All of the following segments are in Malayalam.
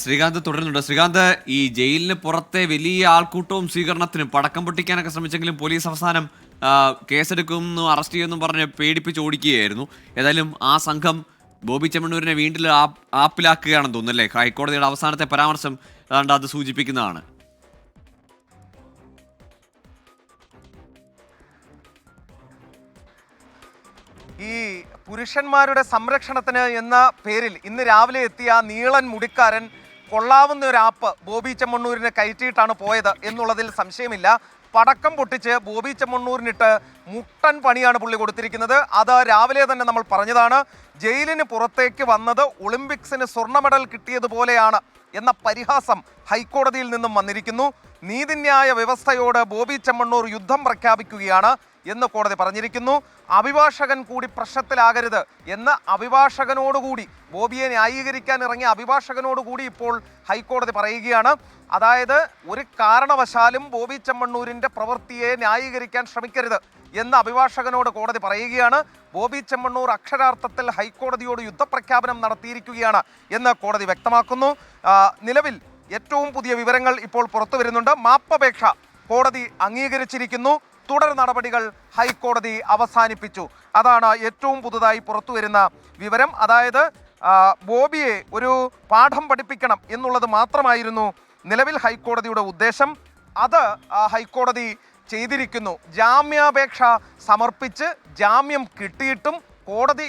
ശ്രീകാന്ത് തുടരുന്നുണ്ട്. ശ്രീകാന്ത്, ഈ ജയിലിന് പുറത്തെ വലിയ ആൾക്കൂട്ടവും സ്വീകരണത്തിനും പടക്കം പൊട്ടിക്കാനൊക്കെ ശ്രമിച്ചെങ്കിലും പോലീസ് അവസാനം കേസെടുക്കുന്നു, അറസ്റ്റ് ചെയ്യുമെന്നും പറഞ്ഞ് പേടിപ്പിച്ച് ഓടിക്കുകയായിരുന്നു. ഏതായാലും ആ സംഘം ബോബി ചെമ്മണ്ണൂരിനെ വീണ്ടും ആപ്പിലാക്കുകയാണെന്ന് തോന്നുന്നു അല്ലേ? ഹൈക്കോടതിയുടെ അവസാനത്തെ പരാമർശം ഏതാണ്ട് അത് സൂചിപ്പിക്കുന്നതാണ്. ഈ പുരുഷന്മാരുടെ സംരക്ഷണത്തിന് എന്ന പേരിൽ ഇന്ന് രാവിലെ എത്തിയ നീളൻ മുടിക്കാരൻ കൊള്ളാവുന്ന ഒരു ആപ്പ് ബോബി ചെമ്മണ്ണൂരിനെ കയറ്റിയിട്ടാണ് പോയത് എന്നുള്ളതിൽ സംശയമില്ല. പടക്കം പൊട്ടിച്ച് ബോബി ചെമ്മണ്ണൂരിനിട്ട് മുട്ടൻ പണിയാണ് പുള്ളി കൊടുത്തിരിക്കുന്നത്. അത് രാവിലെ തന്നെ നമ്മൾ പറഞ്ഞതാണ്. ജയിലിന് പുറത്തേക്ക് വന്നത് ഒളിമ്പിക്സിന് സ്വർണ്ണ മെഡൽ കിട്ടിയതുപോലെയാണ് എന്ന പരിഹാസം ഹൈക്കോടതിയിൽ നിന്നും വന്നിരിക്കുന്നു. നീതിന്യായ വ്യവസ്ഥയോട് ബോബി ചെമ്മണ്ണൂർ യുദ്ധം പ്രഖ്യാപിക്കുകയാണ് എന്ന് കോടതി പറഞ്ഞിരിക്കുന്നു. അഭിഭാഷകൻ കൂടി പ്രശ്നത്തിലാകരുത് എന്ന് അഭിഭാഷകനോടുകൂടി, ബോബിയെ ന്യായീകരിക്കാൻ ഇറങ്ങിയ അഭിഭാഷകനോടുകൂടി ഇപ്പോൾ ഹൈക്കോടതി പറയുകയാണ്. അതായത് ഒരു കാരണവശാലും ബോബി ചെമ്മണ്ണൂരിൻ്റെ പ്രവൃത്തിയെ ന്യായീകരിക്കാൻ ശ്രമിക്കരുത് എന്ന് അഭിഭാഷകനോട് കോടതി പറയുകയാണ്. ബോബി ചെമ്മണ്ണൂർ അക്ഷരാർത്ഥത്തിൽ ഹൈക്കോടതിയോട് യുദ്ധപ്രഖ്യാപനം നടത്തിയിരിക്കുകയാണ് എന്ന് കോടതി വ്യക്തമാക്കുന്നു. നിലവിൽ ഏറ്റവും പുതിയ വിവരങ്ങൾ ഇപ്പോൾ പുറത്തു വരുന്നുണ്ട്. മാപ്പപേക്ഷ കോടതി അംഗീകരിച്ചിരിക്കുന്നു. തുടർ നടപടികൾ ഹൈക്കോടതി അവസാനിപ്പിച്ചു. അതാണ് ഏറ്റവും പുതുതായി പുറത്തു വരുന്ന വിവരം. അതായത് ബോബിയെ ഒരു പാഠം പഠിപ്പിക്കണം എന്നുള്ളത് മാത്രമായിരുന്നു നിലവിൽ ഹൈക്കോടതിയുടെ ഉദ്ദേശം. അത് ഹൈക്കോടതി ചെയ്തിരിക്കുന്നു. ജാമ്യാപേക്ഷ സമർപ്പിച്ച് ജാമ്യം കിട്ടിയിട്ടും കോടതി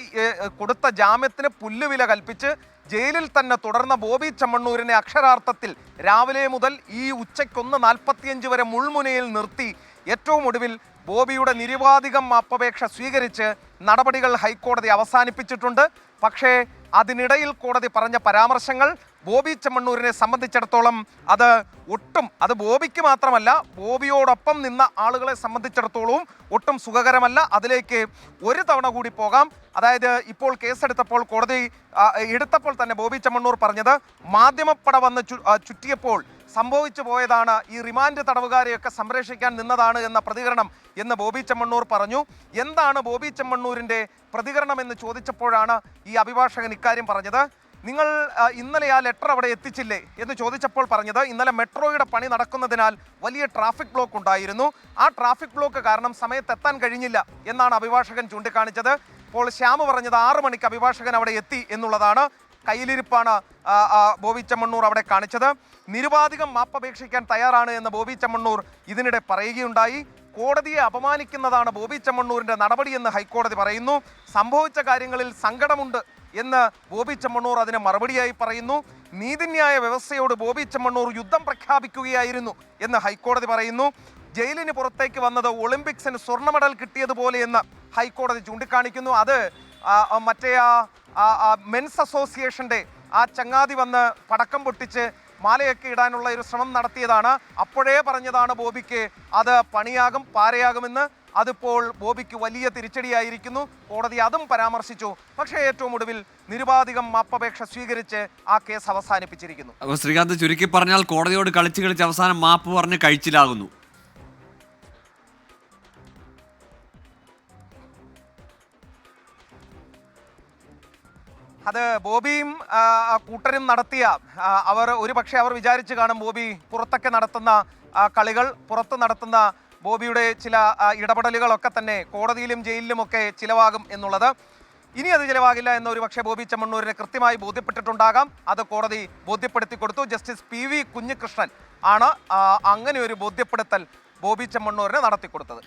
കൊടുത്ത ജാമ്യത്തിന് പുല്ലുവില കൽപ്പിച്ച് ജയിലിൽ തന്നെ തുടർന്ന ബോബി ചെമ്മണ്ണൂരിനെ അക്ഷരാർത്ഥത്തിൽ രാവിലെ മുതൽ ഈ ഉച്ചയ്ക്ക് 1:45 വരെ മുൾമുനയിൽ നിർത്തി ഏറ്റവും ഒടുവിൽ ബോബിയുടെ നിരുപാധികം മാപ്പപേക്ഷ സ്വീകരിച്ച് നടപടികൾ ഹൈക്കോടതി അവസാനിപ്പിച്ചിട്ടുണ്ട്. പക്ഷേ അതിനിടയിൽ കോടതി പറഞ്ഞ പരാമർശങ്ങൾ ബോബി ചെമ്മണ്ണൂരിനെ സംബന്ധിച്ചിടത്തോളം അത് ബോബിക്ക് മാത്രമല്ല, ബോബിയോടൊപ്പം നിന്ന ആളുകളെ സംബന്ധിച്ചിടത്തോളവും ഒട്ടും സുഖകരമല്ല. അതിലേക്ക് ഒരു തവണ കൂടി പോകാം. അതായത് ഇപ്പോൾ കേസെടുത്തപ്പോൾ കോടതി എടുത്തപ്പോൾ തന്നെ ബോബി ചെമ്മണ്ണൂർ പറഞ്ഞത് മാധ്യമപ്പട വന്ന് ചുറ്റിയപ്പോൾ സംഭവിച്ചു പോയതാണ്, ഈ റിമാൻഡ് തടവുകാരെയൊക്കെ സംരക്ഷിക്കാൻ നിന്നതാണ് എന്ന പ്രതികരണം എന്ന് ബോബി ചെമ്മണ്ണൂർ പറഞ്ഞു. എന്താണ് ബോബി ചെമ്മണ്ണൂരിൻ്റെ പ്രതികരണം എന്ന് ചോദിച്ചപ്പോഴാണ് ഈ അഭിഭാഷകൻ ഇക്കാര്യം പറഞ്ഞത്. നിങ്ങൾ ഇന്നലെ ആ ലെറ്റർ അവിടെ എത്തിച്ചില്ലേ എന്ന് ചോദിച്ചപ്പോൾ പറഞ്ഞത്, ഇന്നലെ മെട്രോയുടെ പണി നടക്കുന്നതിനാൽ വലിയ ട്രാഫിക് ബ്ലോക്ക് ഉണ്ടായിരുന്നു. ആ ട്രാഫിക് ബ്ലോക്ക് കാരണം സമയത്തെത്താൻ കഴിഞ്ഞില്ല എന്നാണ് അഭിഭാഷകൻ ചൂണ്ടിക്കാണിച്ചത്. ഇപ്പോൾ ശ്യാമ് പറഞ്ഞത് 6 മണിക്ക് അഭിഭാഷകൻ അവിടെ എത്തി എന്നുള്ളതാണ്. കയ്യിലിരിപ്പാണ് ബോബി ചെമ്മണ്ണൂർ അവിടെ കാണിച്ചത്. നിരുപാധികം മാപ്പപേക്ഷിക്കാൻ തയ്യാറാണ് എന്ന് ബോബി ചെമ്മണ്ണൂർ ഇതിനിടെ പറയുകയുണ്ടായി. കോടതിയെ അപമാനിക്കുന്നതാണ് ബോബി ചെമ്മണ്ണൂരിൻ്റെ നടപടിയെന്ന് ഹൈക്കോടതി പറയുന്നു. സംഭവിച്ച കാര്യങ്ങളിൽ സങ്കടമുണ്ട് എന്ന് ബോബി ചെമ്മണ്ണൂർ അതിന് മറുപടിയായി പറയുന്നു. നീതിന്യായ വ്യവസ്ഥയോട് ബോബി ചെമ്മണ്ണൂർ യുദ്ധം പ്രഖ്യാപിക്കുകയായിരുന്നു എന്ന് ഹൈക്കോടതി പറയുന്നു. ജയിലിന് പുറത്തേക്ക് വന്നത് ഒളിമ്പിക്സിന് സ്വർണ്ണ മെഡൽ കിട്ടിയതുപോലെയെന്ന് ഹൈക്കോടതി ചൂണ്ടിക്കാണിക്കുന്നു. അത് മറ്റേ മെൻസ് അസോസിയേഷൻ്റെ ആ ചങ്ങാതി വന്ന് പടക്കം പൊട്ടിച്ച് മാലയൊക്കെ ഇടാനുള്ള ഒരു ശ്രമം നടത്തിയതാണ്. അപ്പോഴേ പറഞ്ഞതാണ് ബോബിക്ക് അത് പണിയാകും, പാരയാകുമെന്ന്. അതിപ്പോൾ ബോബിക്ക് വലിയ തിരിച്ചടിയായിരിക്കുന്നു. കോടതി അതും പരാമർശിച്ചു. പക്ഷേ ഏറ്റവും ഒടുവിൽ നിരുപാധികം മാപ്പപേക്ഷ സ്വീകരിച്ച് ആ കേസ് അവസാനിപ്പിച്ചിരിക്കുന്നു. ശ്രീകാന്ത്, ചുരുക്കി പറഞ്ഞാൽ കോടതിയോട് കളിച്ച് അവസാനം മാപ്പ് പറഞ്ഞ് കഴിച്ചിലാകുന്നു. അത് ബോബിയും കൂട്ടരും നടത്തിയ അവർ വിചാരിച്ചു കാണും ബോബി പുറത്തൊക്കെ നടത്തുന്ന കളികൾ, പുറത്ത് നടത്തുന്ന ബോബിയുടെ ചില ഇടപെടലുകളൊക്കെ തന്നെ കോടതിയിലും ജയിലിലുമൊക്കെ ചിലവാകും എന്നുള്ളത്. ഇനി അത് ചിലവാകില്ല എന്ന് ഒരു പക്ഷേ ബോബി ചെമ്മണ്ണൂരിനെ കൃത്യമായി ബോധ്യപ്പെട്ടിട്ടുണ്ടാകാം. അത് കോടതി ബോധ്യപ്പെടുത്തി കൊടുത്തു. ജസ്റ്റിസ് PV കുഞ്ഞികൃഷ്ണൻ ആണ് അങ്ങനെ ഒരു ബോധ്യപ്പെടുത്തൽ ബോബി ചെമ്മണ്ണൂരിന് നടത്തിക്കൊടുത്തത്.